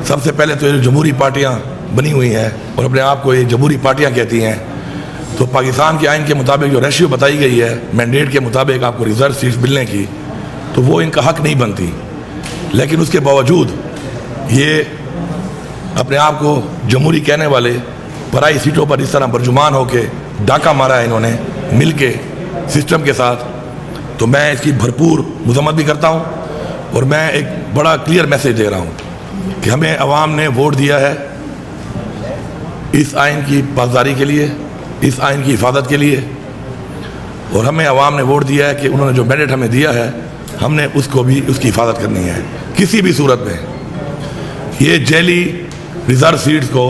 سب سے پہلے تو یہ جمہوری پارٹیاں بنی ہوئی ہیں اور اپنے آپ کو یہ جمہوری پارٹیاں کہتی ہیں، تو پاکستان کے آئین کے مطابق جو ریشیو بتائی گئی ہے مینڈیٹ کے مطابق آپ کو ریزرو سیٹس ملنے کی، تو وہ ان کا حق نہیں بنتی. لیکن اس کے باوجود یہ اپنے آپ کو جمہوری کہنے والے پرائی سیٹوں پر اس طرح برجمان ہو کے ڈاکہ مارا ہے انہوں نے مل کے سسٹم کے ساتھ. تو میں اس کی بھرپور مذمت بھی کرتا ہوں اور میں ایک بڑا کلیئر میسیج دے رہا ہوں کہ ہمیں عوام نے ووٹ دیا ہے اس آئین کی پاسداری کے لیے، اس آئین کی حفاظت کے لیے، اور ہمیں عوام نے ووٹ دیا ہے کہ انہوں نے جو مینڈیٹ ہمیں دیا ہے ہم نے اس کو بھی اس کی حفاظت کرنی ہے. کسی بھی صورت میں یہ جیلی ریزرو سیٹس کو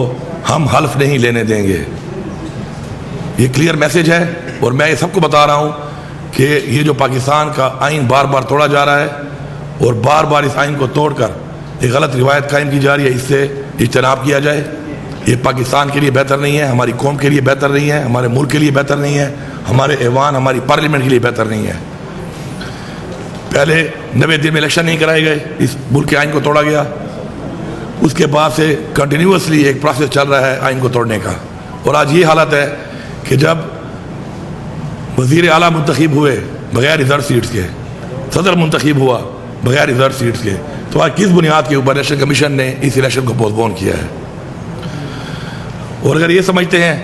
ہم حلف نہیں لینے دیں گے. یہ کلیئر میسیج ہے اور میں یہ سب کو بتا رہا ہوں کہ یہ جو پاکستان کا آئین بار بار توڑا جا رہا ہے اور بار بار اس آئین کو توڑ کر ایک غلط روایت قائم کی جا رہی ہے، اس سے اجتناب کیا جائے. یہ پاکستان کے لیے بہتر نہیں ہے، ہماری قوم کے لیے بہتر نہیں ہے، ہمارے ملک کے لیے بہتر نہیں ہے، ہمارے ایوان ہماری پارلیمنٹ کے لیے بہتر نہیں ہے. پہلے 90 دن میں الیکشن نہیں کرائے گئے، اس ملک کے آئین کو توڑا گیا. اس کے بعد سے کنٹینیوسلی ایک پروسیس چل رہا ہے آئین کو توڑنے کا. اور آج یہ حالت ہے کہ جب وزیر اعلیٰ منتخب ہوئے بغیر ریزرو سیٹس کے، صدر منتخب ہوا بغیر ریزرو سیٹس کے، تو آج کس بنیاد کے اوپر الیکشن کمیشن نے اس الیکشن کو پوسٹ پون کیا ہے؟ اور اگر یہ سمجھتے ہیں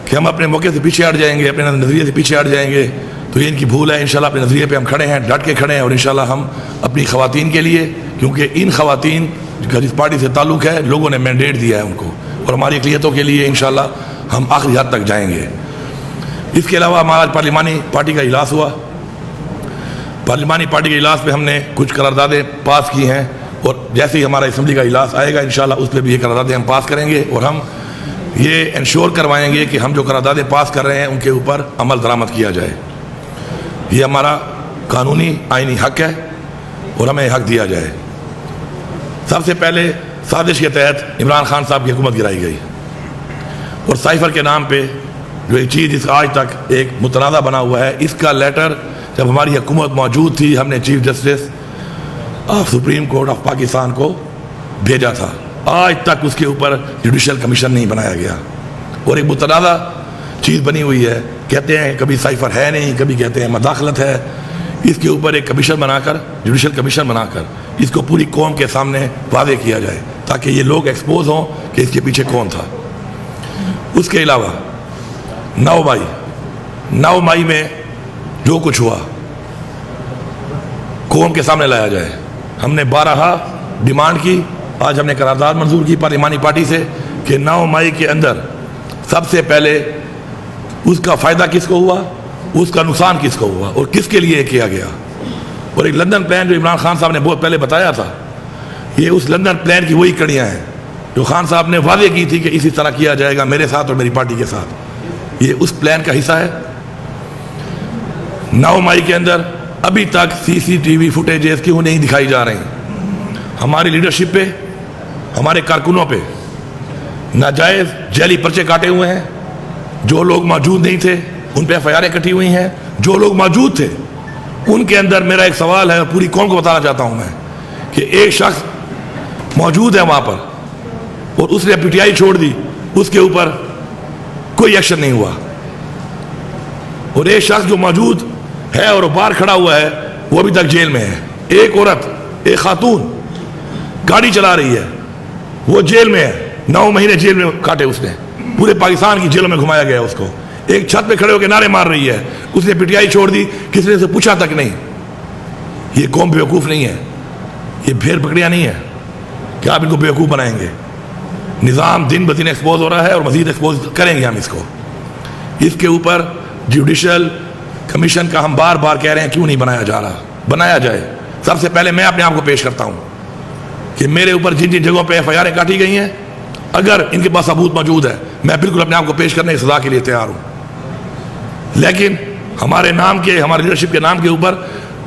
کہ ہم اپنے موقع سے پیچھے ہٹ جائیں گے، اپنے نظریے سے پیچھے ہٹ جائیں گے، تو یہ ان کی بھول ہے. انشاءاللہ اپنے نظریے پہ ہم کھڑے ہیں، ڈٹ کے کھڑے ہیں، اور انشاءاللہ ہم اپنی خواتین کے لیے، کیونکہ ان خواتین کا جس پارٹی سے تعلق ہے لوگوں نے مینڈیٹ دیا ہے ان کو، اور ہماری اقلیتوں کے لیے انشاءاللہ ہم آخری حد تک جائیں گے. اس کے علاوہ ہمارا پارلیمانی پارٹی کا اجلاس ہوا. پارلیمانی پارٹی کے اجلاس پہ ہم نے کچھ قراردادیں پاس کی ہیں، اور جیسے ہی ہمارا اسمبلی کا اجلاس آئے گا انشاءاللہ اس پہ بھی یہ قراردادیں ہم پاس کریں گے، اور ہم یہ انشور کروائیں گے کہ ہم جو قراردادیں پاس کر رہے ہیں ان کے اوپر عمل درآمد کیا جائے. یہ ہمارا قانونی آئینی حق ہے اور ہمیں حق دیا جائے. سب سے پہلے سازش کے تحت عمران خان صاحب کی حکومت گرائی گئی، اور سائفر کے نام پہ جو ایک چیز اس آج تک ایک متنازع بنا ہوا ہے، اس کا لیٹر جب ہماری حکومت موجود تھی ہم نے chief justice of supreme court of Pakistan کو بھیجا تھا. آج تک اس کے اوپر جوڈیشل کمیشن نہیں بنایا گیا، اور ایک متنازع چیز بنی ہوئی ہے. کہتے ہیں کبھی سائفر ہے نہیں، کبھی کہتے ہیں مداخلت ہے. اس کے اوپر ایک کمیشن بنا کر، جوڈیشل کمیشن بنا کر اس کو پوری قوم کے سامنے واضح کیا جائے تاکہ یہ لوگ ایکسپوز ہوں کہ اس کے پیچھے کون تھا. اس کے علاوہ 9 مئی میں جو کچھ ہوا قوم کے سامنے لایا جائے. ہم نے 12 ڈیمانڈ کی، آج ہم نے قرارداد منظور کی پارلیمانی پارٹی سے کہ 9 مئی کے اندر سب سے پہلے اس کا فائدہ کس کو ہوا، اس کا نقصان کس کو ہوا، اور کس کے لیے کیا گیا. اور ایک لندن پلان جو عمران خان صاحب نے بہت پہلے بتایا تھا، یہ اس لندن پلان کی وہی کڑیاں ہیں جو خان صاحب نے واضح کی تھی کہ اسی طرح کیا جائے گا میرے ساتھ اور میری پارٹی کے ساتھ. یہ اس پلان کا حصہ ہے. 9 مئی کے اندر ابھی تک CCTV فوٹیجز کیوں نہیں دکھائی جا رہی؟ ہماری لیڈرشپ پہ، ہمارے کارکنوں پہ ناجائز جعلی پرچے کاٹے ہوئے ہیں. جو لوگ موجود نہیں تھے ان پہ FIR کٹی ہوئی ہیں. جو لوگ موجود تھے ان کے اندر میرا ایک سوال ہے اور پوری قوم کو بتانا چاہتا ہوں میں کہ ایک شخص موجود ہے وہاں پر اور اس نے PTI چھوڑ دی، اس کے اوپر کوئی ایکشن نہیں ہوا. اور ایک شخص جو موجود ہے اور باہر کھڑا ہوا ہے وہ ابھی تک جیل میں ہے. ایک عورت، ایک خاتون گاڑی چلا رہی ہے، وہ جیل میں ہے. 9 مہینے جیل میں کاٹے اس نے، پورے پاکستان کی جیلوں میں گھمایا گیا اس کو. ایک چھت پہ کھڑے ہو کے نعرے مار رہی ہے، اس نے PTI چھوڑ دی، کسی نے اسے پوچھا تک نہیں. یہ قوم بیوقوف نہیں ہے، یہ بھیڑ بکریاں نہیں ہے کہ آپ ان کو بیوقوف بنائیں گے. نظام دن بدن ایکسپوز ہو رہا ہے اور مزید ایکسپوز کریں گے ہم اس کو. اس کے اوپر جوڈیشل کمیشن کا ہم بار بار کہہ رہے ہیں کیوں نہیں بنایا جا رہا؟ بنایا جائے. سب سے پہلے میں اپنے آپ کو پیش کرتا ہوں کہ میرے اوپر جن جن جگہوں پہ FIR کاٹی گئی ہیں، اگر ان کے پاس ثبوت موجود ہے میں بالکل اپنے آپ کو پیش کرنے کی سزا کے لیے تیار ہوں. لیکن ہمارے نام کے، ہمارے لیڈرشپ کے نام کے اوپر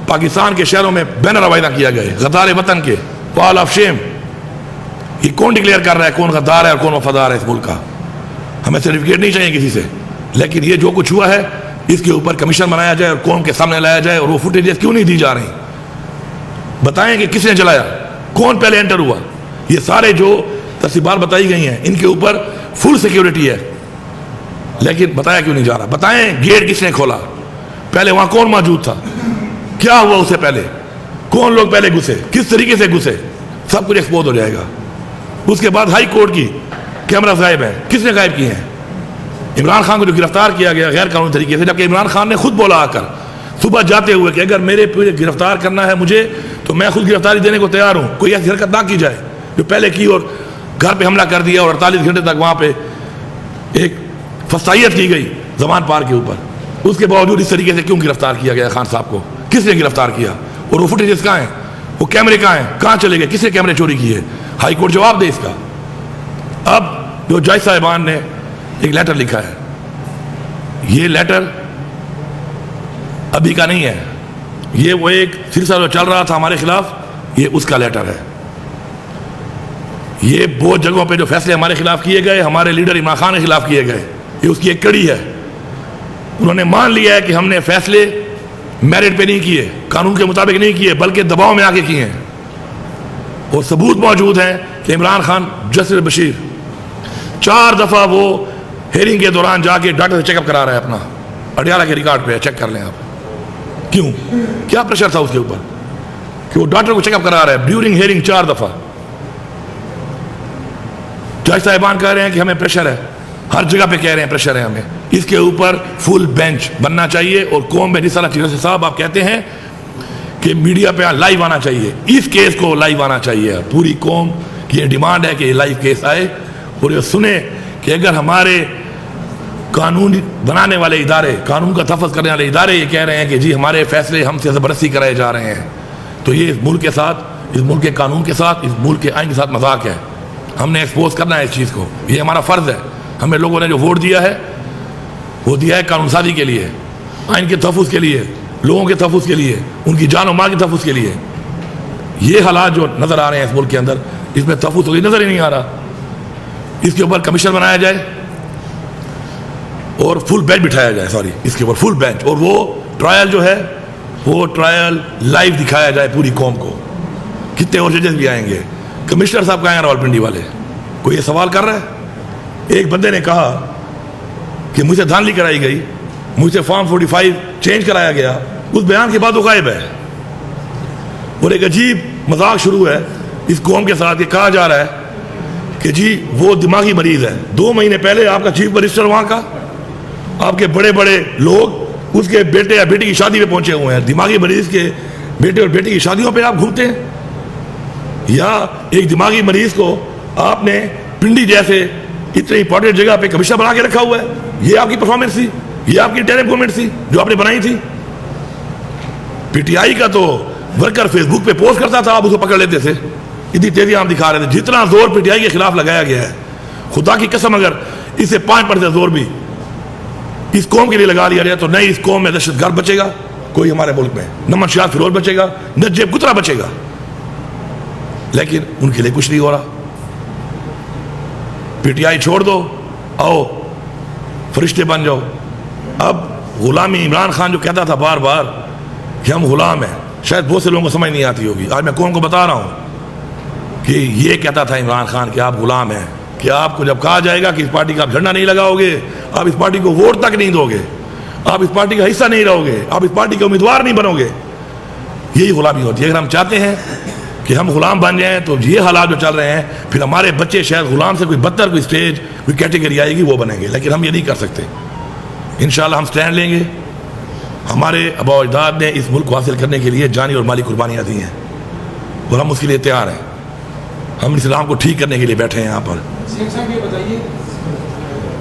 پاکستان کے شہروں میں بینر روانہ کیا گئے غدار وطن کے، وال آف شیم. یہ کون ڈکلیئر کر رہا ہے کون غدار ہے اور کون وفادار ہے اس ملک کا؟ ہمیں سرٹیفکیٹ نہیں چاہیے کسی سے، لیکن یہ جو کچھ ہوا ہے اس کے اوپر کمیشن بنایا جائے اور قوم کے سامنے لایا جائے. اور وہ فوٹیجز کیوں نہیں دی جا رہی؟ بتائیں کہ کس نے جلایا، کون پہلے انٹر ہوا. یہ سارے جو ترتیبات بتائی گئی ہیں، ان کے اوپر فل سیکیورٹی ہے، لیکن بتایا کیوں نہیں جا رہا؟ بتائیں گیٹ کس نے کھولا؟ پہلے وہاں کون موجود تھا؟ کیا ہوا اسے پہلے؟ کون لوگ پہلے گھسے؟ کس طریقے سے گھسے؟ سب کچھ ایکسپوز ہو جائے گا۔ اس کے بعد ہائی کورٹ کی کیمرہ غائب ہیں، کس نے غائب کیے ہیں؟ عمران خان کو جو گرفتار کیا گیا غیر قانونی طریقے سے، جبکہ عمران خان نے خود بولا آ کر صبح جاتے ہوئے کہ اگر میرے پورے گرفتار کرنا ہے مجھے تو میں خود گرفتاری دینے کو تیار ہوں، کوئی ایسی حرکت نہ کی جائے جو پہلے کی اور گھر پہ حملہ کر دیا اور 48 گھنٹے تک وہاں پہ ایک فسائیت کی گئی زمان پار کے اوپر۔ اس کے باوجود اس طریقے سے کیوں گرفتار کیا گیا خان صاحب کو؟ کس نے گرفتار کیا؟ اور وہ فوٹیجز کہاں ہیں؟ وہ کیمرے کہاں ہیں؟ کہاں چلے گئے؟ کس نے کیمرے چوری کیے؟ ہائی کورٹ جواب دے اس کا۔ اب جو جج صاحبان نے ایک لیٹر لکھا ہے، یہ لیٹر ابھی کا نہیں ہے، یہ وہ ایک سلسلہ جو چل رہا تھا ہمارے خلاف، یہ اس کا لیٹر ہے۔ یہ بہت جگہوں پہ جو فیصلے ہمارے خلاف کیے گئے، ہمارے لیڈر عمران خان کے خلاف کیے گئے، یہ اس کی ایک کڑی ہے۔ انہوں نے مان لیا ہے کہ ہم نے فیصلے میرٹ پہ نہیں کیے، قانون کے مطابق نہیں کیے، بلکہ دباؤ میں آ کے کیے ہیں۔ اور ثبوت موجود ہیں کہ عمران خان جسٹس بشیر 4 دفعہ وہ ہیئرنگ کے دوران جا کے ڈاکٹر سے چیک اپ کرا رہا ہے اپنا، اڈیالہ کے ریکارڈ پہ چیک کر لیں آپ۔ کیوں؟ کیا پریشر تھا اس کے اوپر کہ وہ ڈاکٹر کو چیک اپ کرا رہا ہے ڈیورنگ ہیئرنگ 4 دفعہ؟ جج صاحبان کہہ رہے ہیں کہ ہمیں پریشر ہے، ہر جگہ پہ کہہ رہے ہیں پریشر ہے ہمیں، اس کے اوپر فل بینچ بننا چاہیے۔ اور قوم میں جس طرح چیزوں سے صاحب آپ کہتے ہیں کہ میڈیا پہ لائیو آنا چاہیے، اس کیس کو لائیو آنا چاہیے۔ پوری قوم کی یہ ڈیمانڈ ہے کہ یہ لائیو کیس آئے اور یہ سنے کہ اگر ہمارے قانون بنانے والے ادارے، قانون کا تحفظ کرنے والے ادارے یہ کہہ رہے ہیں کہ جی ہمارے فیصلے ہم سے زبردستی کرائے جا رہے ہیں، تو یہ اس ملک کے ساتھ، اس ملک کے قانون کے ساتھ، اس ملک کے آئین کے ساتھ مذاق ہے۔ ہم نے ایکسپوز کرنا ہے اس چیز کو، یہ ہمارا فرض ہے۔ ہمیں لوگوں نے جو ووٹ دیا ہے وہ دیا ہے قانون سازی کے لیے، آئین کے تحفظ کے لیے، لوگوں کے تحفظ کے لیے، ان کی جان و مال کے تحفظ کے لیے۔ یہ حالات جو نظر آ رہے ہیں اس ملک کے اندر، اس میں تحفظ تو نظر ہی نہیں آ رہا۔ اس کے اوپر کمیشن بنایا جائے اور فل بینچ بٹھایا جائے، اس کے اوپر فل بینچ، اور وہ ٹرائل جو ہے وہ ٹرائل لائیو دکھایا جائے پوری قوم کو۔ کتنے اور ججز بھی آئیں گے؟ کمشنر صاحب کہاں ہیں راولپنڈی والے؟ کوئی یہ سوال کر رہا ہے؟ ایک بندے نے کہا کہ مجھ سے دھاندلی کرائی گئی، مجھ سے فارم 45 چینج کرایا گیا، اس بیان کے بعد وہ غائب ہے۔ اور ایک عجیب مذاق شروع ہے اس قوم کے ساتھ، یہ کہا جا رہا ہے کہ جی وہ دماغی مریض ہے۔ 2 مہینے پہلے آپ کا چیف منسٹر وہاں کا، آپ کے بڑے بڑے لوگ اس کے بیٹے یا بیٹی کی شادی پہ پہنچے ہوئے ہیں۔ دماغی مریض کے بیٹے اور بیٹی کی شادیوں پہ آپ گھومتے ہیں؟ یا ایک دماغی مریض کو آپ نے پنڈی جیسے اتنی امپورٹنٹ جگہ پہ کمشنر بنا کے رکھا ہوا ہے؟ یہ آپ کی پرفارمنس تھی؟ یہ آپ کی ٹیرم گورنمنٹ تھی جو آپ نے بنائی تھی؟ پی ٹی آئی کا تو ورکر فیس بک پہ پوسٹ کرتا تھا، آپ اس کو پکڑ لیتے تھے، اتنی تیزی آپ دکھا رہے تھے۔ جتنا زور پی ٹی آئی کے خلاف لگایا گیا ہے، خدا کی قسم اگر اس سے 5% زور بھی اس قوم کے لیے لگا لیا جائے تو نہ اس قوم میں دہشت گرد بچے گا کوئی ہمارے ملک میں، نہ منشیات فروش بچے گا، نہ جیب کترا بچے گا۔ لیکن ان کے لیے کچھ نہیں ہو رہا۔ پی ٹی آئی چھوڑ دو، آؤ فرشتے بن جاؤ۔ اب غلامی، عمران خان جو کہتا تھا بار بار کہ ہم غلام ہیں، شاید بہت سے لوگوں کو سمجھ نہیں آتی ہوگی۔ آج میں قوم کو بتا رہا ہوں کہ یہ کہتا تھا عمران خان کہ آپ غلام ہیں، کہ آپ کو جب کہا جائے گا کہ اس پارٹی کا آپ جھنڈا نہیں لگاؤ گے، آپ اس پارٹی کو ووٹ تک نہیں دو گے، آپ اس پارٹی کا حصہ نہیں رہو گے، آپ اس پارٹی کے امیدوار نہیں بنو گے، یہی غلامی ہوتی ہے۔ اگر ہم چاہتے ہیں کہ ہم غلام بن جائیں تو یہ حالات جو چل رہے ہیں، پھر ہمارے بچے شاید غلام سے کوئی بدتر کوئی سٹیج، کوئی کیٹیگری آئے گی وہ بنیں گے، لیکن ہم یہ نہیں کر سکتے۔ انشاءاللہ ہم سٹینڈ لیں گے۔ ہمارے آباء و اجداد نے اس ملک کو حاصل کرنے کے لیے جانی اور مالی قربانیاں دی ہیں اور ہم اس کے لیے تیار ہیں۔ ہم اسلام کو ٹھیک کرنے کے لیے بیٹھے ہیں یہاں پر۔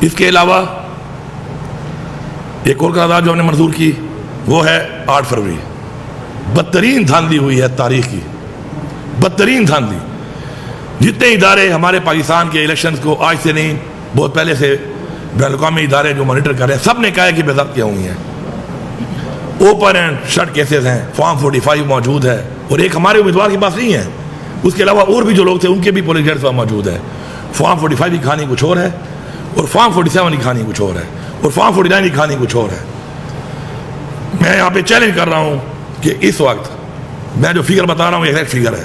اس کے علاوہ ایک اور قرارداد جو ہم نے منظور کی وہ ہے 8 فروری۔ بدترین دھاندلی ہوئی ہے تاریخ کی، بدترین دھاندلی۔ جتنے ادارے ہمارے پاکستان کے الیکشنز کو آج سے نہیں بہت پہلے سے بین الاقوامی ادارے جو مانیٹر کر رہے ہیں، سب نے کہا ہے کہ بے ضابطگیاں ہوئی ہیں، اوپن اینڈ شٹ کیسز ہیں، فارم 45 موجود ہے، اور ایک ہمارے امیدوار کے پاس نہیں ہے، اس کے علاوہ اور بھی جو لوگ تھے ان کے بھی پولنگ ایجنٹس موجود ہے۔ فارم 45 کی کہانی کچھ اور ہے اور فارم 47 کی کہانی کچھ اور ہے اور فارم 49 کی کہانی کچھ اور ہے۔ میں یہاں پہ چیلنج کر رہا ہوں کہ اس وقت میں جو فگر بتا رہا ہوں ایگزیکٹ فگر ہے،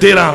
13